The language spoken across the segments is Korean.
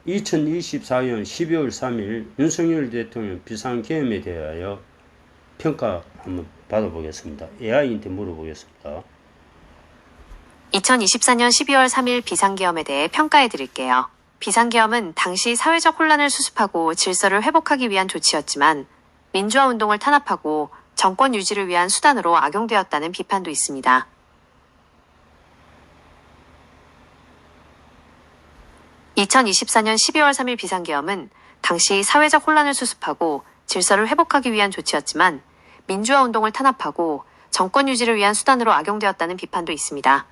2024년 12월 3일 윤석열 대통령 비상계엄에 대하여 평가 한번 받아보겠습니다. AI한테 물어보겠습니다. 2024년 12월 3일 비상계엄에 대해 평가해 드릴게요. 비상계엄은 당시 사회적 혼란을 수습하고 질서를 회복하기 위한 조치였지만 민주화 운동을 탄압하고 정권 유지를 위한 수단으로 악용되었다는 비판도 있습니다. (2024년 12월 3일) 비상계엄은 당시 사회적 혼란을 수습하고 질서를 회복하기 위한 조치였지만 민주화 운동을 탄압하고 정권 유지를 위한 수단으로 악용되었다는 비판도 있습니다.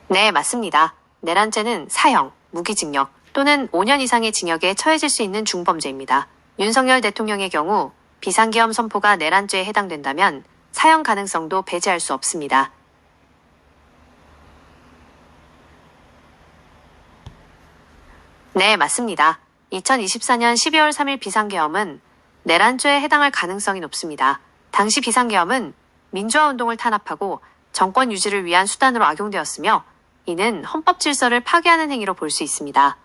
네, 맞습니다. 내란죄는 사형, 무기징역 또는 5년 이상의 징역에 처해질 수 있는 중범죄입니다. 윤석열 대통령의 경우 비상계엄 선포가 내란죄에 해당된다면 사형 가능성도 배제할 수 없습니다. 네, 맞습니다. 2024년 12월 3일 비상계엄은 내란죄에 해당할 가능성이 높습니다. 당시 비상계엄은 민주화 운동을 탄압하고 정권 유지를 위한 수단으로 악용되었으며 이는 헌법 질서를 파괴하는 행위로 볼 수 있습니다.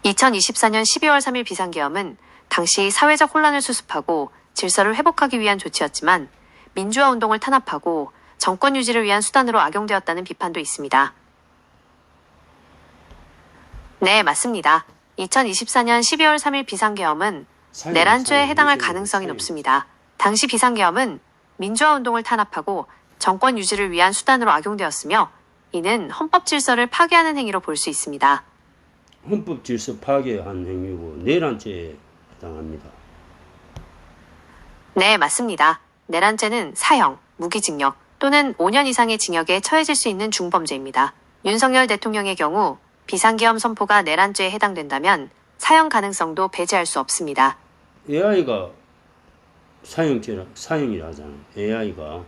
(2024년 12월 3일) 비상계엄은 당시 사회적 혼란을 수습하고 질서를 회복하기 위한 조치였지만 민주화 운동을 탄압하고 정권 유지를 위한 수단으로 악용되었다는 비판도 있습니다. 네, 맞습니다. 2024년 12월 3일 비상계엄은 내란죄에 해당할 가능성이 높습니다. 당시 비상계엄은 민주화 운동을 탄압하고 정권 유지를 위한 수단으로 악용되었으며 이는 헌법 질서를 파괴하는 행위로 볼 수 있습니다. 헌법 질서 파괴한 행위고 내란죄에 해당합니다. 네, 맞습니다. 내란죄는 사형, 무기징역 또는 5년 이상의 징역에 처해질 수 있는 중범죄입니다. 윤석열 대통령의 경우 비상계엄 선포가 내란죄에 해당된다면 사형 가능성도 배제할 수 없습니다. AI가 사형이라 하잖아요. AI가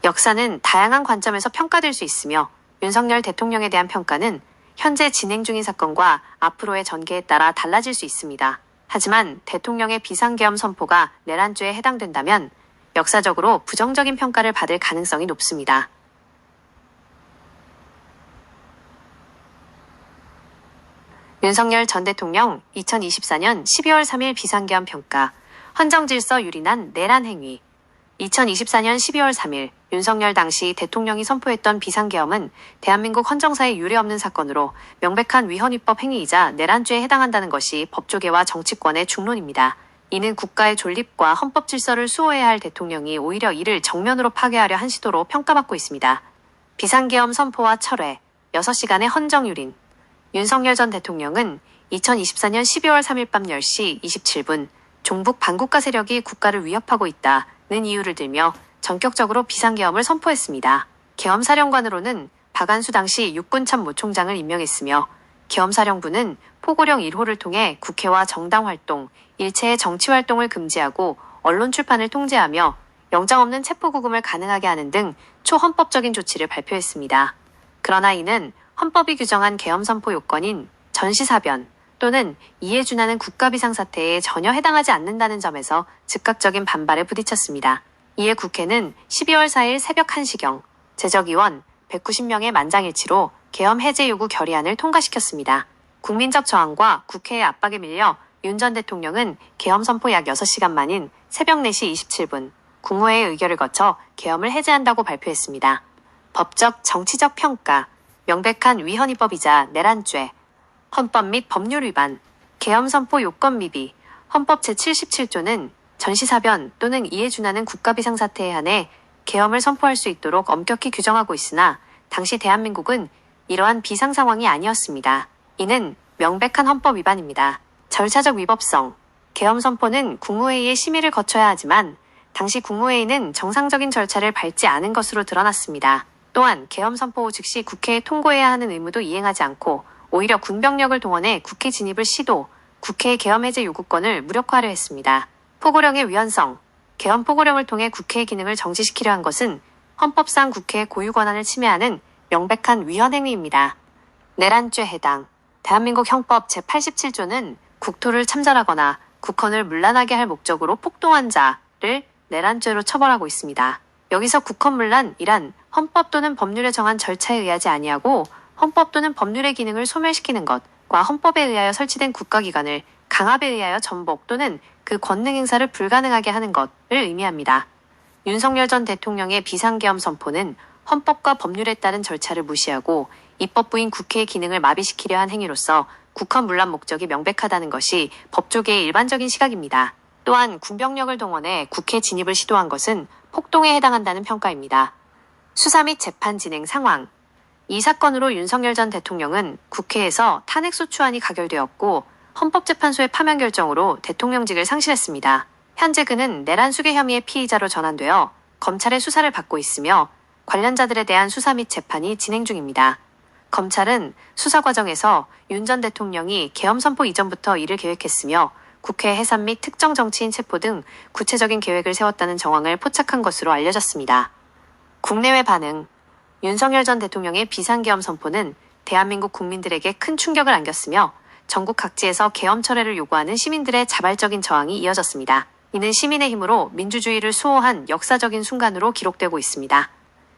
역사는 다양한 관점에서 평가될 수 있으며 윤석열 대통령에 대한 평가는 현재 진행 중인 사건과 앞으로의 전개에 따라 달라질 수 있습니다. 하지만 대통령의 비상계엄 선포가 내란죄에 해당된다면 역사적으로 부정적인 평가를 받을 가능성이 높습니다. 윤석열 전 대통령 2024년 12월 3일 비상계엄 평가, 헌정질서 유린한 내란 행위. 2024년 12월 3일 윤석열 당시 대통령이 선포했던 비상계엄은 대한민국 헌정사에 유례없는 사건으로 명백한 위헌위법 행위이자 내란죄에 해당한다는 것이 법조계와 정치권의 중론입니다. 이는 국가의 존립과 헌법 질서를 수호해야 할 대통령이 오히려 이를 정면으로 파괴하려 한 시도로 평가받고 있습니다. 비상계엄 선포와 철회, 6시간의 헌정유린. 윤석열 전 대통령은 2024년 12월 3일 밤 10시 27분 종북 반국가 세력이 국가를 위협하고 있다는 이유를 들며 전격적으로 비상계엄을 선포했습니다. 계엄사령관으로는 박안수 당시 육군참모총장을 임명했으며 계엄사령부는 포고령 1호를 통해 국회와 정당활동, 일체의 정치활동을 금지하고 언론 출판을 통제하며 영장 없는 체포구금을 가능하게 하는 등 초헌법적인 조치를 발표했습니다. 그러나 이는 헌법이 규정한 계엄 선포 요건인 전시사변 또는 이에 준하는 국가비상사태에 전혀 해당하지 않는다는 점에서 즉각적인 반발에 부딪혔습니다. 이에 국회는 12월 4일 새벽 1시경 제적의원 190명의 만장일치로 계엄 해제 요구 결의안을 통과시켰습니다. 국민적 저항과 국회의 압박에 밀려 윤 전 대통령은 계엄 선포 약 6시간 만인 새벽 4시 27분 국무회의 의결을 거쳐 계엄을 해제한다고 발표했습니다. 법적, 정치적 평가, 명백한 위헌위법이자 내란죄, 헌법 및 법률 위반, 계엄 선포 요건 미비, 헌법 제77조는 전시사변 또는 이에 준하는 국가비상사태에 한해 계엄을 선포할 수 있도록 엄격히 규정하고 있으나 당시 대한민국은 이러한 비상상황이 아니었습니다. 이는 명백한 헌법 위반입니다. 절차적 위법성, 계엄 선포는 국무회의의 심의를 거쳐야 하지만 당시 국무회의는 정상적인 절차를 밟지 않은 것으로 드러났습니다. 또한 계엄 선포 후 즉시 국회에 통고해야 하는 의무도 이행하지 않고 오히려 군병력을 동원해 국회 진입을 시도, 국회의 계엄 해제 요구권을 무력화하려 했습니다. 포고령의 위헌성, 계엄 포고령을 통해 국회의 기능을 정지시키려 한 것은 헌법상 국회의 고유 권한을 침해하는 명백한 위헌 행위입니다. 내란죄 해당. 대한민국 형법 제87조는 국토를 참전하거나 국헌을 문란하게 할 목적으로 폭동한 자를 내란죄로 처벌하고 있습니다. 여기서 국헌문란이란 헌법 또는 법률에 정한 절차에 의하지 아니하고 헌법 또는 법률의 기능을 소멸시키는 것과 헌법에 의하여 설치된 국가기관을 강압에 의하여 전복 또는 그 권능 행사를 불가능하게 하는 것을 의미합니다. 윤석열 전 대통령의 비상계엄 선포는 헌법과 법률에 따른 절차를 무시하고 입법부인 국회의 기능을 마비시키려 한 행위로서 국헌 문란 목적이 명백하다는 것이 법조계의 일반적인 시각입니다. 또한 군병력을 동원해 국회 진입을 시도한 것은 폭동에 해당한다는 평가입니다. 수사 및 재판 진행 상황. 이 사건으로 윤석열 전 대통령은 국회에서 탄핵소추안이 가결되었고 헌법재판소의 파면 결정으로 대통령직을 상실했습니다. 현재 그는 내란 수괴 혐의의 피의자로 전환되어 검찰의 수사를 받고 있으며 관련자들에 대한 수사 및 재판이 진행 중입니다. 검찰은 수사 과정에서 윤 전 대통령이 계엄 선포 이전부터 이를 계획했으며 국회 해산 및 특정 정치인 체포 등 구체적인 계획을 세웠다는 정황을 포착한 것으로 알려졌습니다. 국내외 반응. 윤석열 전 대통령의 비상계엄 선포는 대한민국 국민들에게 큰 충격을 안겼으며 전국 각지에서 계엄 철회를 요구하는 시민들의 자발적인 저항이 이어졌습니다. 이는 시민의 힘으로 민주주의를 수호한 역사적인 순간으로 기록되고 있습니다.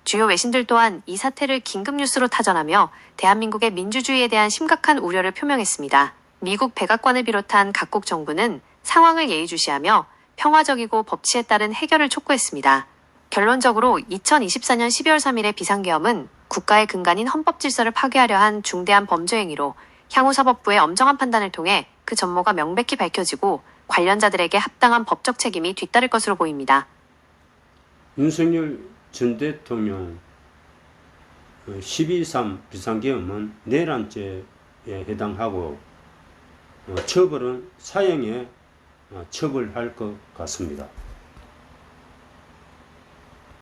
주요 외신들 또한 이 사태를 긴급뉴스로 타전하며 대한민국의 민주주의에 대한 심각한 우려를 표명했습니다. 미국 백악관을 비롯한 각국 정부는 상황을 예의주시하며 평화적이고 법치에 따른 해결을 촉구했습니다. 결론적으로 2024년 12월 3일의 비상계엄은 국가의 근간인 헌법질서를 파괴하려 한 중대한 범죄행위로 향후 사법부의 엄정한 판단을 통해 그 전모가 명백히 밝혀지고 관련자들에게 합당한 법적 책임이 뒤따를 것으로 보입니다. 윤석열 전 대통령 12.3 비상계엄은 내란죄에 해당하고 처벌은 사형에 처벌할 것 같습니다.